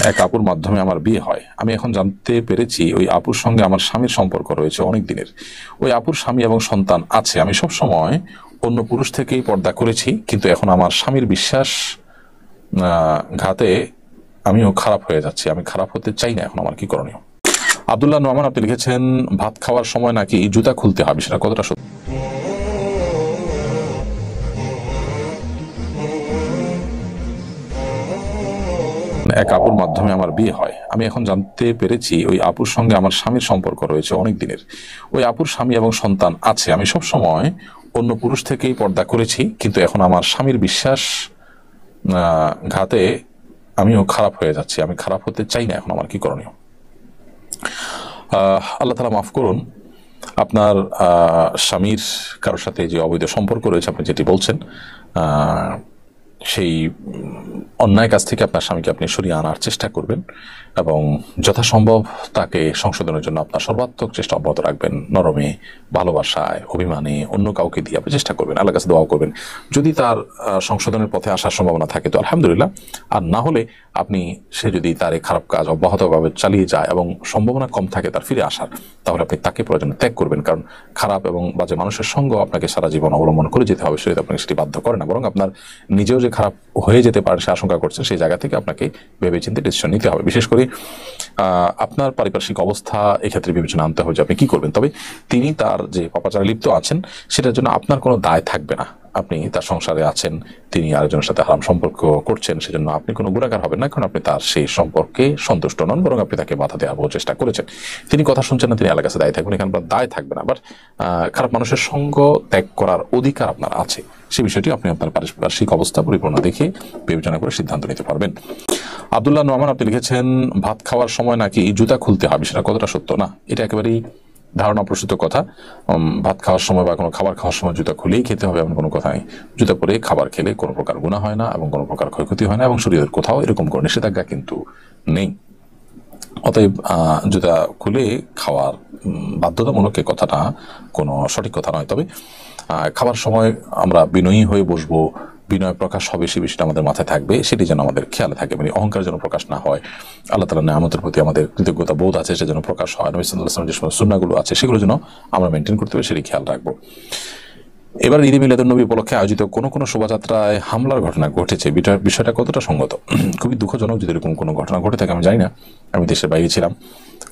এক আপুর মাধ্যমে আমার বিয়ে হয়। আমি এখন জানতে পেরেছি ওই আপুর সঙ্গে আমার স্বামীর সম্পর্ক রয়েছে অনেক দিনের। ওই আপুর স্বামী এবং সন্তান আছে। আমি সব সময় অন্য পুরুষ থেকেই পর্দা করেছি, কিন্তু এখন আমার স্বামীর বিশ্বাস ঘাতে আমিও খারাপ হয়ে যাচ্ছি। আমি খারাপ হতে চাই না, এখন আমার কি করণীয়? আব্দুল্লাহ নোমান আপনি লিখেছেন, ভাত খাওয়ার সময় নাকি জুতা খুলতে হবে, সেটা কতটা সত্যি? এক আপুর মাধ্যমে আমার বিয়ে হয়। আমি এখন জানতে পেরেছি ওই আপুর সঙ্গে আমার স্বামীর সম্পর্ক রয়েছে অনেক দিনের। ওই আপুর স্বামী এবং সন্তান আছে। আমি সব সময় অন্য পুরুষ থেকেই পর্দা করেছি, কিন্তু এখন আমার স্বামীর বিশ্বাস ঘাতে আমিও খারাপ হয়ে যাচ্ছি। আমি খারাপ হতে চাই না, এখন আমার কি করণীয়? আল্লাহ তাআলা মাফ করুন। আপনার স্বামীর কারোর সাথে যে অবৈধ সম্পর্ক রয়েছে, আপনি যেটি বলছেন, সেই অন্যায় কাজ থেকে আপনার স্বামীকে আপনি সরিয়ে আনার চেষ্টা করবেন এবং যথাসম্ভব তাকে সংশোধনের জন্য আপনার সর্বাত্মক চেষ্টা অব্যাহত রাখবেন। নরমে, ভালোবাসায়, অভিমানে, অন্য কাউকে দিয়ে আপনি চেষ্টা করবেন, আল্লাহর কাছে দোয়া করবেন। যদি তার সংশোধনের পথে আসার সম্ভাবনা থাকে তো আলহামদুলিল্লাহ, আর না হলে আপনি সে যদি তার এই খারাপ কাজ অব্যাহতভাবে চালিয়ে যায় এবং সম্ভাবনা কম থাকে তার ফিরে আসার, তাহলে আপনি তাকে প্রয়োজনে ত্যাগ করবেন। কারণ খারাপ এবং বাজে মানুষের সঙ্গ আপনাকে সারা জীবন অবলম্বন করে যেতে হবে, সেটা আপনাকে সেটি বাধ্য করে না, বরং আপনার নিজেও যে খারাপ হয়ে যেতে পারে সে আশঙ্কা করছেন, সেই জায়গা থেকে আপনাকে ভেবেচিন্তে ডিসিশন নিতে হবে। বিশেষ করে আপনার পারিপার্শ্বিক অবস্থা এক্ষেত্রে বিবেচনা আনতে হবে যে আপনি কি করবেন। তবে তিনি তার যে পাপাচারে লিপ্ত আছেন সেটার জন্য আপনার কোনো দায় থাকবে না। আপনি তার সংসারে আছেন, তিনি আরেকজনের সাথে হারাম সম্পর্ক করছেন, সেজন্য আপনি কোনো গুনাহগার হবেন না, কারণ আপনি তার সেই সম্পর্কে সন্তুষ্ট নন, বরং আপনি তাকে বাধা দেওয়ার চেষ্টা করেছেন। তিনি কথা শুনছেন না, তিনি আল্লাহর কাছে দায়ী থাকবেন, এখানে আপনার দায় থাকবে না। বাট খারাপ মানুষের সঙ্গ ত্যাগ করার অধিকার আপনার আছে, সেই বিষয়টি আপনি আপনার পারিপার্শ্বিক অবস্থা পরিপূর্ণ দেখে বিবেচনা করে সিদ্ধান্ত নিতে পারবেন। আব্দুল্লাহ নোমান আপনি লিখেছেন, ভাত খাওয়ার সময় নাকি জুতা খুলতে হবে, সেটা কতটা সত্য? না, এটা একেবারেই ধারণা প্রসূত কথা। ভাত খাওয়ার সময় বা কোনো খাবার খাওয়ার সময় জুতা খুলেই খেতে হবে এমন কোনো কথা নেই। জুতা পরে খাবার খেলে কোনো প্রকার গুনাহ হয় না এবং কোনো প্রকার ক্ষয়ক্ষতি হয় না, এবং শরীরের কোথাও এরকম কোনো নিষেধাজ্ঞা কিন্তু নেই। অতএব জুতা খুলে খাওয়ার বাধ্যতামূলক এ কথাটা কোনো সঠিক কথা নয়। তবে খাবার সময় আমরা বিনয়ী হয়ে বসবো, বিনয় প্রকাশ হবে সে বিষয়টা আমাদের মাথায় থাকবে, সেটি যেন আমাদের খেয়াল থাকে। মানে অহংকার যেন প্রকাশ না হয়, আল্লাহ তাআলার নেয়ামতের প্রতি আমাদের কৃতজ্ঞতা বোধ আছে সে যেন প্রকাশ হয়, নবী সাল্লাল্লাহু আলাইহি ওয়াসাল্লামের যে সমস্ত সুন্নাহগুলো আছে সেগুলো যেন আমরা মেনটেন করতে হবে, সেটি খেয়াল রাখবো। এবার ঈদে মিলাদুন্নবী উপলক্ষে আয়োজিত কোনো শোভাযাত্রায় হামলার ঘটনা ঘটেছে, বিষয়টা কতটা সঙ্গত? খুবই দুঃখজনক যদি এরকম কোনো ঘটনা ঘটে থাকে। আমি জানি না, আমি দেশের বাইরে ছিলাম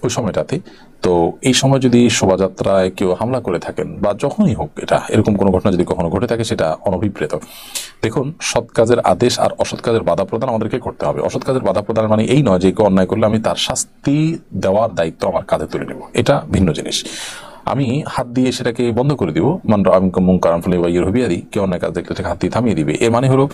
ওই সময়টাতে। তো এই সময় যদি শোভাযাত্রায় কেউ হামলা করে থাকেন বা যখনই হোক, এরকম কোনো ঘটনা যদি কখনো ঘটে থাকে, সেটা অনভিপ্রেত। দেখুন, সৎ কাজের আদেশ আর অসৎ কাজের বাধা প্রদান আমাদেরকে করতে হবে। অসৎ কাজের বাধা প্রদান মানে এই নয় যে কেউ অন্যায় করলে আমি তার শাস্তি দেওয়ার দায়িত্ব আমার কাঁধে তুলে নেব, এটা ভিন্ন জিনিস। আমি হাত দিয়ে সেটাকে বন্ধ করে দিব, মান রাআ মিনকুম মুনকারান ফালিয়ুগাইয়িরহু বিয়াদিহি, কেউ অন্যায় কাজ দেখলে হাত দিয়ে থামিয়ে দিবে, এর মানে হলো